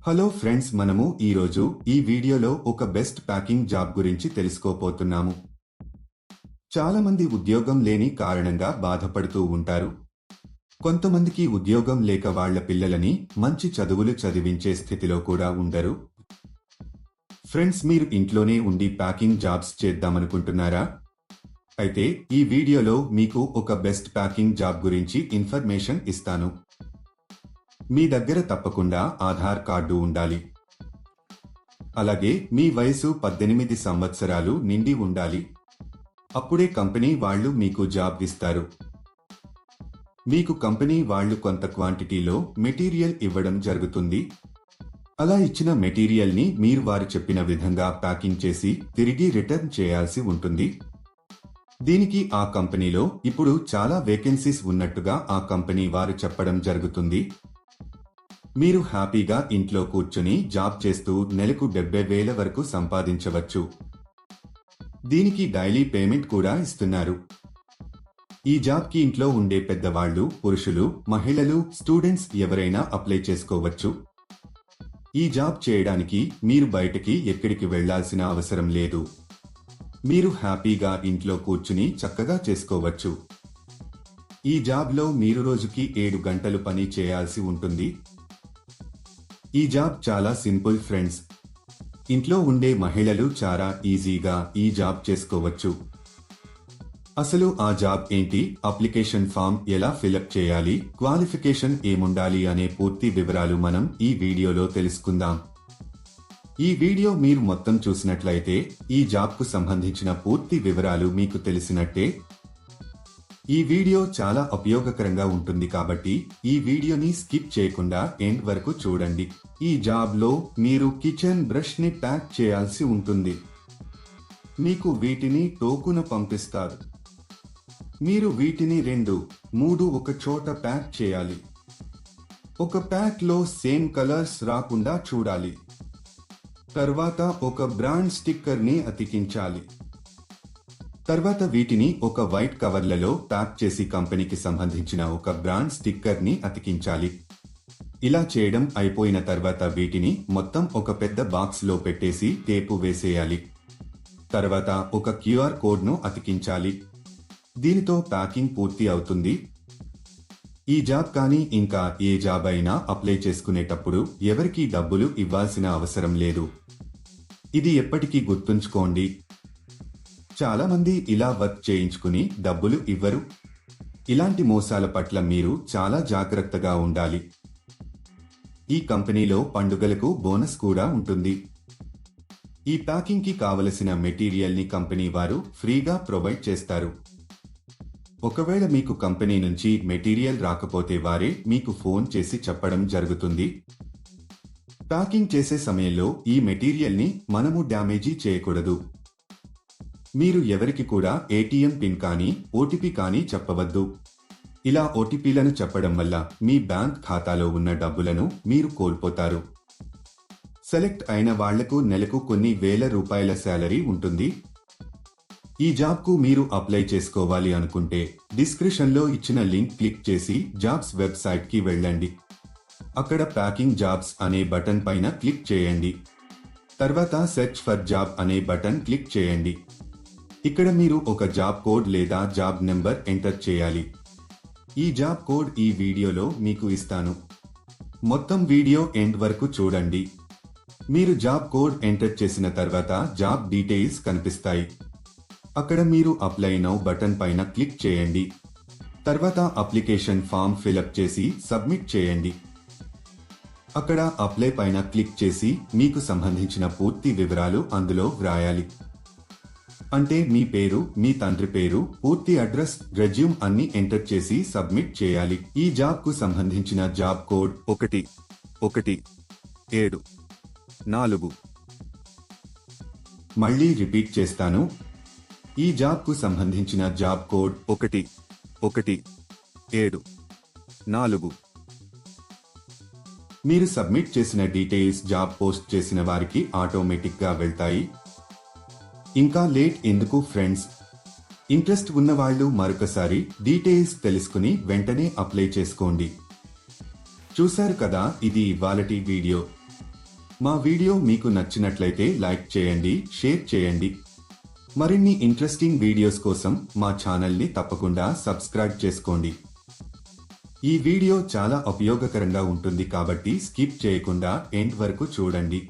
Hello friends, మనము ఈరోజు ఈ వీడియోలో ఒక బెస్ట్ ప్యాకింగ్ జాబ్ గురించి తెలుసుకోపోతున్నాము. చాలా మంది ఉద్యోగం లేని కారణంగా బాధపడుతూ ఉంటారు. కొంతమందికి ఉద్యోగం లేక వాళ్ళ పిల్లలని మంచి చదువులు చదివించే స్థితిలో కూడా ఉండరు. ఫ్రెండ్స్, మీరు ఇంట్లోనే ఉండి ప్యాకింగ్ జాబ్స్ చేద్దామనుకుంటున్నారా? అయితే ఈ వీడియోలో మీకు ఒక బెస్ట్ ప్యాకింగ్ జాబ్ గురించి ఇన్ఫర్మేషన్ ఇస్తాను. మీ దగ్గర తప్పకుండా ఆధార్ కార్డు ఉండాలి. అలాగే మీ వయసు 18 సంవత్సరాలు నిండి ఉండాలి. అప్పుడే కంపెనీ వాళ్ళు మీకు జాబ్ ఇస్తారు. మీకు కంపెనీ వాళ్ళు కొంత క్వాంటిటీలో మెటీరియల్ ఇవ్వడం జరుగుతుంది. అలా ఇచ్చిన మెటీరియల్ని మీరు వారు చెప్పిన విధంగా ప్యాకింగ్ చేసి తిరిగి రిటర్న్ చేయాల్సి ఉంటుంది. దీనికి ఆ కంపెనీలో ఇప్పుడు చాలా వేకెన్సీస్ ఉన్నట్టుగా ఆ కంపెనీ వారు చెప్పడం జరుగుతుంది. మీరు హ్యాపీగా ఇంట్లో కూర్చుని జాబ్ చేస్తూ నెలకు 70,000 వరకు సంపాదించవచ్చు. దీనికి డైలీ పేమెంట్ కూడా ఇస్తున్నారు. ఈ జాబ్కి ఇంట్లో ఉండే పెద్దవాళ్లు, పురుషులు, మహిళలు, స్టూడెంట్స్ ఎవరైనా అప్లై చేసుకోవచ్చు. ఈ జాబ్ చేయడానికి మీరు బయటకి ఎక్కడికి వెళ్లాల్సిన అవసరం లేదు. మీరు హ్యాపీగా ఇంట్లో కూర్చుని చక్కగా చేసుకోవచ్చు. ఈ జాబ్లో మీరు రోజుకి 7 గంటలు పని చేయాల్సి ఉంటుంది. ఈ జాబ్ చాలా సింపుల్ ఫ్రెండ్స్. ఇంట్లో ఉండే మహిళలు చాలా ఈజీగా ఈ జాబ్ చేసుకోవచ్చు. అసలు ఆ జాబ్ ఏంటి, అప్లికేషన్ ఫామ్ ఎలా ఫిలప్ చేయాలి, క్వాలిఫికేషన్ ఏముండాలి అనే పూర్తి వివరాలు మనం ఈ వీడియోలో తెలుసుకుందాం. ఈ వీడియో మీరు మొత్తం చూసినట్లయితే ఈ జాబ్కు సంబంధించిన పూర్తి వివరాలు మీకు తెలిసినట్టే. ఈ వీడియో చాలా ఉపయోగకరంగా ఉంటుంది కాబట్టి ఈ వీడియోని స్కిప్ చేయకుండా ఎండ్ వరకు చూడండి. ఈ జాబ్లో మీరు కిచెన్ బ్రష్ ని ప్యాక్ చేయాల్సి ఉంటుంది. మీకు వీటిని టోకున పంపిస్తారు. మీరు వీటిని 2-3 ఒక చోట ప్యాక్ చేయాలి. ఒక ప్యాక్ లో సేమ్ కలర్స్ రాకుండా చూడాలి. తర్వాత ఒక బ్రాండ్ స్టిక్కర్ ని అతికించాలి. తర్వాత వీటిని ఒక వైట్ కవర్లలో ప్యాక్ చేసి కంపెనీకి సంబంధించిన ఒక బ్రాండ్ స్టిక్కర్ ని అతికించాలి. ఇలా చేయడం అయిపోయిన తర్వాత వీటిని మొత్తం ఒక పెద్ద బాక్స్ లో పెట్టేసి టేపు వేసేయాలి. తర్వాత ఒక QR కోడ్ ను అతికించాలి. దీనితో ప్యాకింగ్ పూర్తి అవుతుంది. ఈ జాబ్ కానీ ఇంకా ఏ జాబ్ అయినా అప్లై చేసుకునేటప్పుడు ఎవరికీ డబ్బులు ఇవ్వాల్సిన అవసరం లేదు. ఇది ఎప్పటికీ గుర్తుంచుకోండి. చాలా మంది ఇలా వర్క్ చేయించుకుని డబ్బులు ఇవ్వరు. ఇలాంటి మోసాల పట్ల మీరు చాలా జాగ్రత్తగా ఉండాలి. ఈ కంపెనీలో పండుగలకు బోనస్ కూడా ఉంటుంది. ఈ ప్యాకింగ్ కి కావలసిన మెటీరియల్ ని కంపెనీ వారు ఫ్రీగా ప్రొవైడ్ చేస్తారు. ఒకవేళ మీకు కంపెనీ నుంచి మెటీరియల్ రాకపోతే వారే మీకు ఫోన్ చేసి చెప్పడం జరుగుతుంది. ప్యాకింగ్ చేసే సమయంలో ఈ మెటీరియల్ ని మనము డ్యామేజీ చేయకూడదు. మీరు ఎవరికి కూడా ATM పిన్ కానీ OTP కానీ చెప్పవద్దు. ఇలా OTPలను చెప్పడం వల్ల మీ బ్యాంక్ ఖాతాలో ఉన్న డబ్బులను మీరు కోల్పోతారు. సెలెక్ట్ అయిన వాళ్లకు నెలకు కొన్ని వేల రూపాయల శాలరీ ఉంటుంది. ఈ జాబ్కు మీరు అప్లై చేసుకోవాలి అనుకుంటే డిస్క్రిప్షన్లో ఇచ్చిన లింక్ క్లిక్ చేసి జాబ్స్ వెబ్సైట్కి వెళ్ళండి. అక్కడ ప్యాకింగ్ జాబ్స్ అనే బటన్ పైన క్లిక్ చేయండి. తర్వాత సెర్చ్ ఫర్ జాబ్ అనే బటన్ క్లిక్ చేయండి. ఇక్కడ మీరు ఒక జాబ్ కోడ్ లేదా జాబ్ నెంబర్ ఎంటర్ చేయాలి. ఈ జాబ్ కోడ్ ఈ వీడియోలో మీకు ఇస్తాను. మొత్తం వీడియో ఎండ్ వరకు చూడండి. మీరు జాబ్ కోడ్ ఎంటర్ చేసిన తర్వాత జాబ్ డీటెయిల్స్ కనిపిస్తాయి. అక్కడ మీరు అప్లై నౌ బటన్ పైన క్లిక్ చేయండి. తర్వాత అప్లికేషన్ ఫామ్ ఫిలప్ చేసి సబ్మిట్ చేయండి. అక్కడ అప్లై పైన క్లిక్ చేసి మీకు సంబంధించిన పూర్తి వివరాలు అందులో వ్రాయాలి. అంటే మీ పేరు, మీ తండ్రి పేరు, పూర్తి అడ్రస్, రెజ్యూమ్ అన్ని ఎంటర్ చేసి సబ్మిట్ చేయాలి. ఈ జాబ్ కు సంబంధించిన జాబ్ కోడ్ 1174. మళ్ళీ రిపీట్ చేస్తాను. ఈ జాబ్ కు సంబంధించిన జాబ్ కోడ్ 1174. మీరు సబ్మిట్ చేసిన డీటెయిల్స్ జాబ్ పోస్ట్ చేసిన వారికి ఆటోమేటిక్ గా వెళ్తాయి. ఇంకా లేట్ ఎందుకు ఫ్రెండ్స్? ఇంట్రెస్ట్ ఉన్నవాళ్లు మరొకసారి డీటెయిల్స్ తెలుసుకుని వెంటనే అప్లై చేసుకోండి. చూశారు కదా, ఇది ఇవాళటి వీడియో. మా వీడియో మీకు నచ్చినట్లయితే లైక్ చేయండి, షేర్ చేయండి. మరిన్ని ఇంట్రెస్టింగ్ వీడియోస్ కోసం మా ఛానల్ని తప్పకుండా సబ్స్క్రైబ్ చేసుకోండి. ఈ వీడియో చాలా ఉపయోగకరంగా ఉంటుంది కాబట్టి స్కిప్ చేయకుండా ఎండ్ వరకు చూడండి.